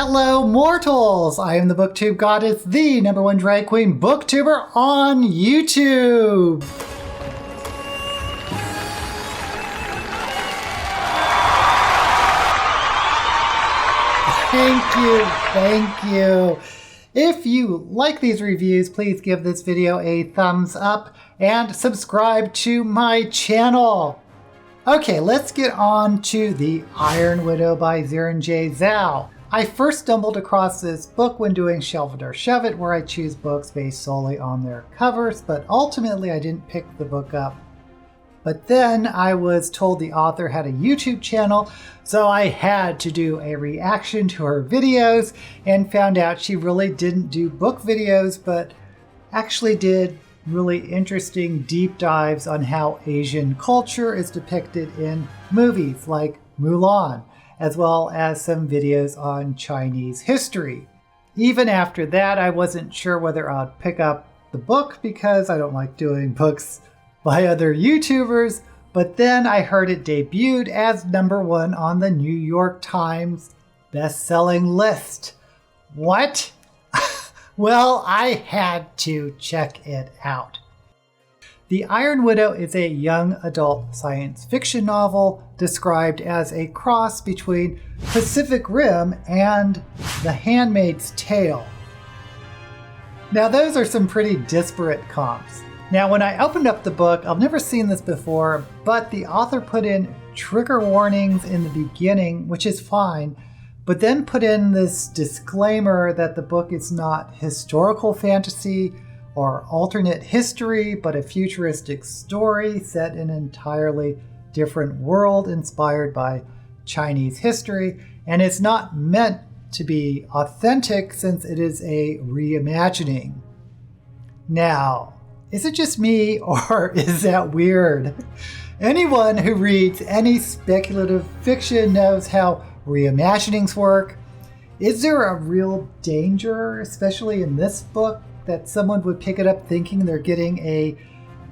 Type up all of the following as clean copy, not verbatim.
Hello mortals! I am the BookTube Goddess, the #1 drag queen booktuber on YouTube! Thank you. If you like these reviews, please give this video a thumbs up and subscribe to my channel. Okay, let's get on to The Iron Widow by Xiran Jay Xao. I first stumbled across this book when doing Shelf It or Shove It, where I choose books based solely on their covers, but ultimately I didn't pick the book up. But then I was told the author had a YouTube channel, so I had to do a reaction to her videos and found out she really didn't do book videos, but actually did really interesting deep dives on how Asian culture is depicted in movies like Mulan, as well as some videos on Chinese history. Even after that, I wasn't sure whether I'd pick up the book because I don't like doing books by other YouTubers, but then I heard it debuted as #1 on the New York Times best-selling list. What? Well, I had to check it out. The Iron Widow is a young adult science fiction novel described as a cross between Pacific Rim and The Handmaid's Tale. Now those are some pretty disparate comps. Now when I opened up the book, I've never seen this before, but the author put in trigger warnings in the beginning, which is fine, but then put in this disclaimer that the book is not historical fantasy or alternate history, but a futuristic story set in an entirely different world inspired by Chinese history, and it's not meant to be authentic since it is a reimagining. Now, is it just me, or is that weird? Anyone who reads any speculative fiction knows how reimaginings work. Is there a real danger, especially in this book, that someone would pick it up thinking they're getting a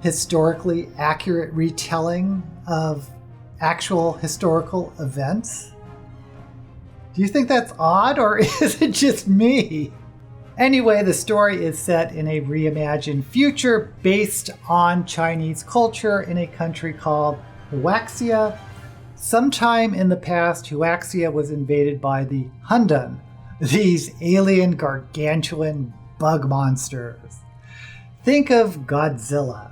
historically accurate retelling of actual historical events? Do you think that's odd, or is it just me? Anyway, the story is set in a reimagined future based on Chinese culture in a country called Huaxia. Sometime in the past, Huaxia was invaded by the Hundun, these alien gargantuan bug monsters. Think of Godzilla.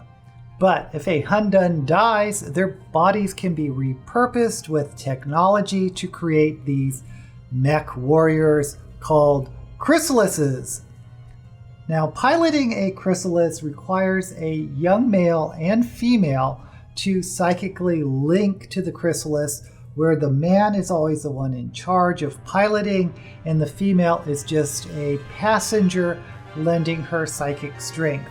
But if a Hundun dies, their bodies can be repurposed with technology to create these mech warriors called chrysalises. Now, piloting a chrysalis requires a young male and female to psychically link to the chrysalis, where the man is always the one in charge of piloting and the female is just a passenger lending her psychic strength.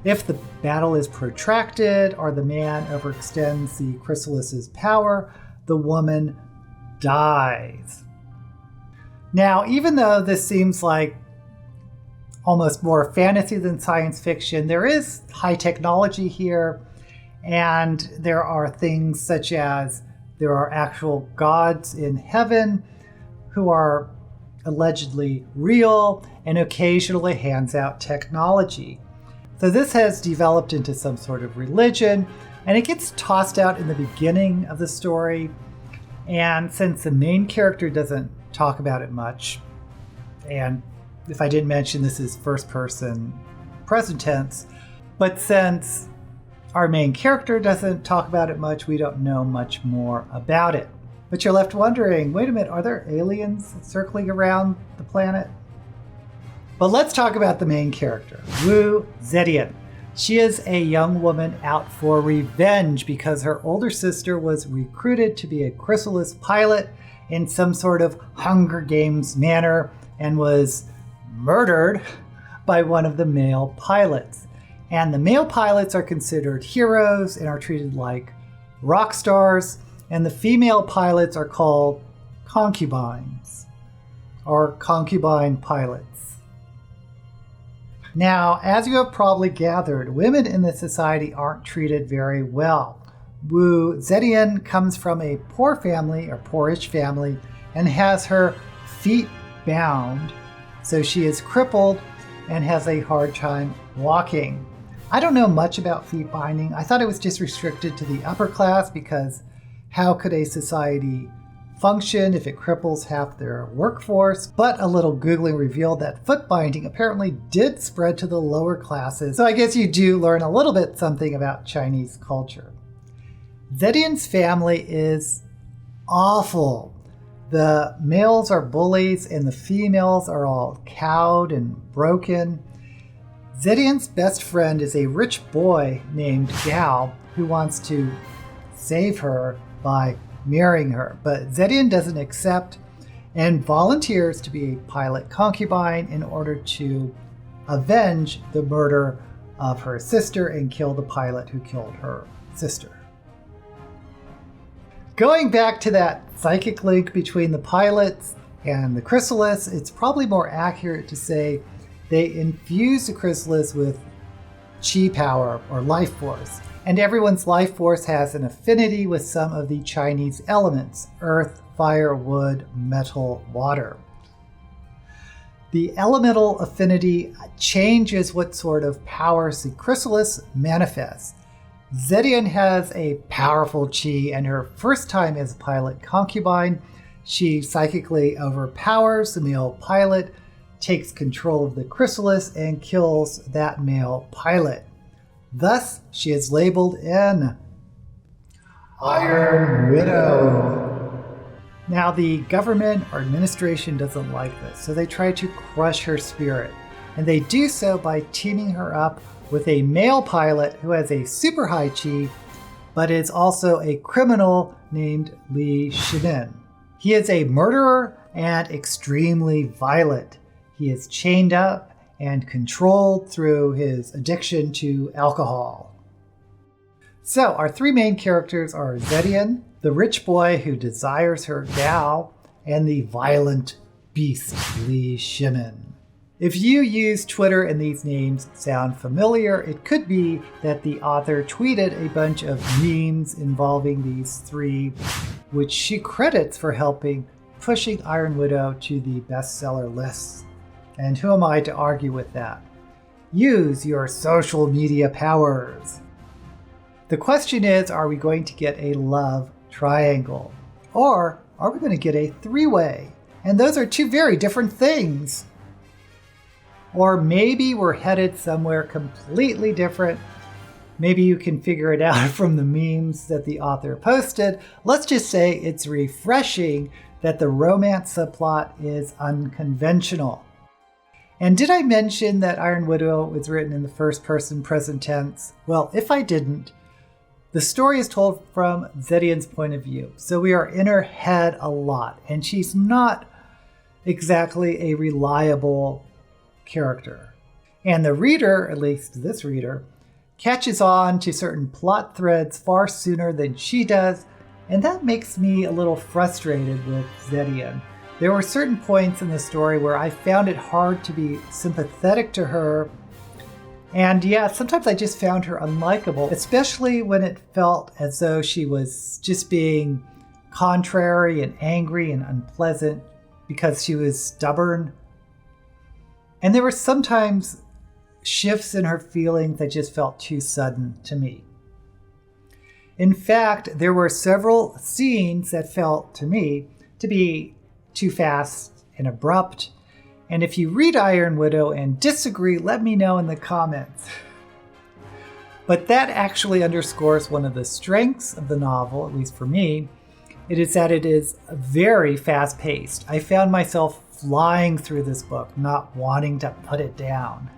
If the battle is protracted or the man overextends the chrysalis's power, the woman dies. Now, even though this seems like almost more fantasy than science fiction, there is high technology here, and there are things such as there are actual gods in heaven who are allegedly real and occasionally hands out technology. So this has developed into some sort of religion, and it gets tossed out in the beginning of the story. And since the main character doesn't talk about it much, and if I didn't mention, this is first person present tense, but since our main character doesn't talk about it much, we don't know much more about it. But you're left wondering, wait a minute, are there aliens circling around the planet? But let's talk about the main character, Wu Zetian. She is a young woman out for revenge because her older sister was recruited to be a chrysalis pilot in some sort of Hunger Games manner and was murdered by one of the male pilots. And the male pilots are considered heroes and are treated like rock stars, and the female pilots are called concubines, or concubine pilots. Now, as you have probably gathered, women in this society aren't treated very well. Wu Zetian comes from a poor family, or poorish family, and has her feet bound, so she is crippled and has a hard time walking. I don't know much about feet binding. I thought it was just restricted to the upper class, because how could a society function if it cripples half their workforce? But a little Googling revealed that foot binding apparently did spread to the lower classes. So I guess you do learn a little bit something about Chinese culture. Zetian's family is awful. The males are bullies and the females are all cowed and broken. Zetian's best friend is a rich boy named Gao who wants to save her by marrying her, but Zetian doesn't accept and volunteers to be a pilot concubine in order to avenge the murder of her sister and kill the pilot who killed her sister. Going back to that psychic link between the pilots and the chrysalis, it's probably more accurate to say they infuse the chrysalis with chi power or life force. And everyone's life force has an affinity with some of the Chinese elements: earth, fire, wood, metal, water. The elemental affinity changes what sort of powers the chrysalis manifests. Zetian has a powerful chi, and her first time as a pilot concubine, she psychically overpowers the male pilot, takes control of the chrysalis, and kills that male pilot. Thus, she is labeled an Iron Widow. Now, the government or administration doesn't like this, so they try to crush her spirit. And they do so by teaming her up with a male pilot who has a super high chi, but is also a criminal named Li Shinin. He is a murderer and extremely violent. He is chained up and controlled through his addiction to alcohol. So our three main characters are Zetian, the rich boy who desires her Gao, and the violent beast Li Shinin. If you use Twitter and these names sound familiar, it could be that the author tweeted a bunch of memes involving these three, which she credits for helping pushing Iron Widow to the bestseller lists. And who am I to argue with that? Use your social media powers. The question is, are we going to get a love triangle? Or are we going to get a three-way? And those are two very different things. Or maybe we're headed somewhere completely different. Maybe you can figure it out from the memes that the author posted. Let's just say it's refreshing that the romance subplot is unconventional. And did I mention that Iron Widow was written in the first person present tense? Well, if I didn't, the story is told from Zetian's point of view. So we are in her head a lot, and she's not exactly a reliable character. And the reader, at least this reader, catches on to certain plot threads far sooner than she does, and that makes me a little frustrated with Zetian. There were certain points in the story where I found it hard to be sympathetic to her, and yeah, sometimes I just found her unlikable, especially when it felt as though she was just being contrary and angry and unpleasant because she was stubborn. And there were sometimes shifts in her feelings that just felt too sudden to me. In fact, there were several scenes that felt to me to be too fast and abrupt. And if you read Iron Widow and disagree, let me know in the comments. But that actually underscores one of the strengths of the novel, at least for me. It is that it is very fast-paced. I found myself flying through this book, not wanting to put it down.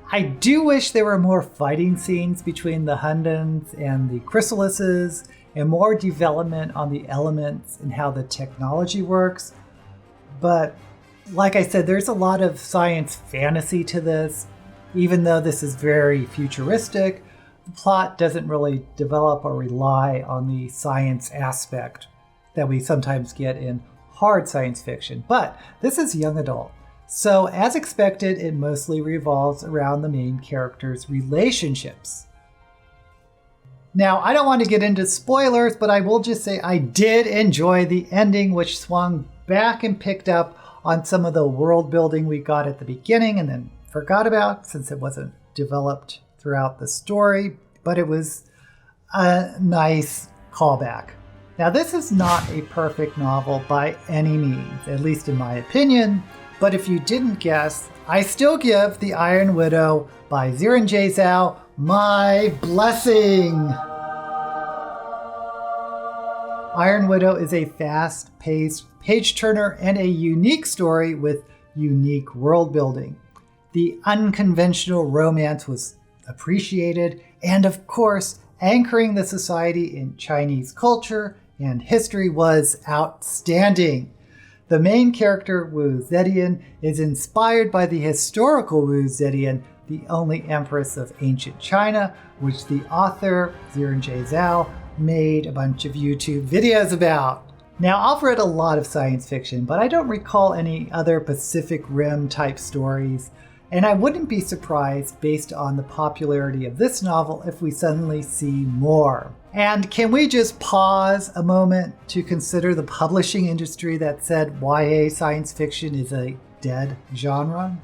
I do wish there were more fighting scenes between the Hundans and the Chrysalises, and more development on the elements and how the technology works. But like I said, there's a lot of science fantasy to this. Even though this is very futuristic, the plot doesn't really develop or rely on the science aspect that we sometimes get in hard science fiction. But this is young adult. So as expected, it mostly revolves around the main characters' relationships. Now, I don't want to get into spoilers, but I will just say I did enjoy the ending, which swung back and picked up on some of the world building we got at the beginning and then forgot about since it wasn't developed throughout the story, but it was a nice callback. Now, this is not a perfect novel by any means, at least in my opinion, but if you didn't guess, I still give The Iron Widow by Xiran Jay Xao my blessing. Iron Widow is a fast-paced page-turner and a unique story with unique world building. The unconventional romance was appreciated, and of course, anchoring the society in Chinese culture and history was outstanding. The main character, Wu Zetian, is inspired by the historical Wu Zetian, the only empress of ancient China, which the author, Xiran Jay Xao, made a bunch of YouTube videos about. Now, I've read a lot of science fiction, but I don't recall any other Pacific Rim type stories, and I wouldn't be surprised, based on the popularity of this novel, if we suddenly see more. And can we just pause a moment to consider the publishing industry that said YA science fiction is a dead genre?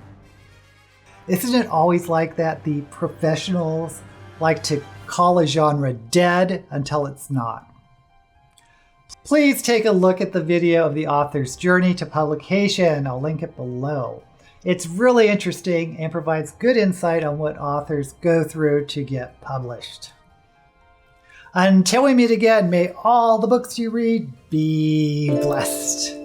Isn't it always like that? The professionals like to call a genre dead until it's not. Please take a look at the video of the author's journey to publication. I'll link it below. It's really interesting and provides good insight on what authors go through to get published. Until we meet again, may all the books you read be blessed.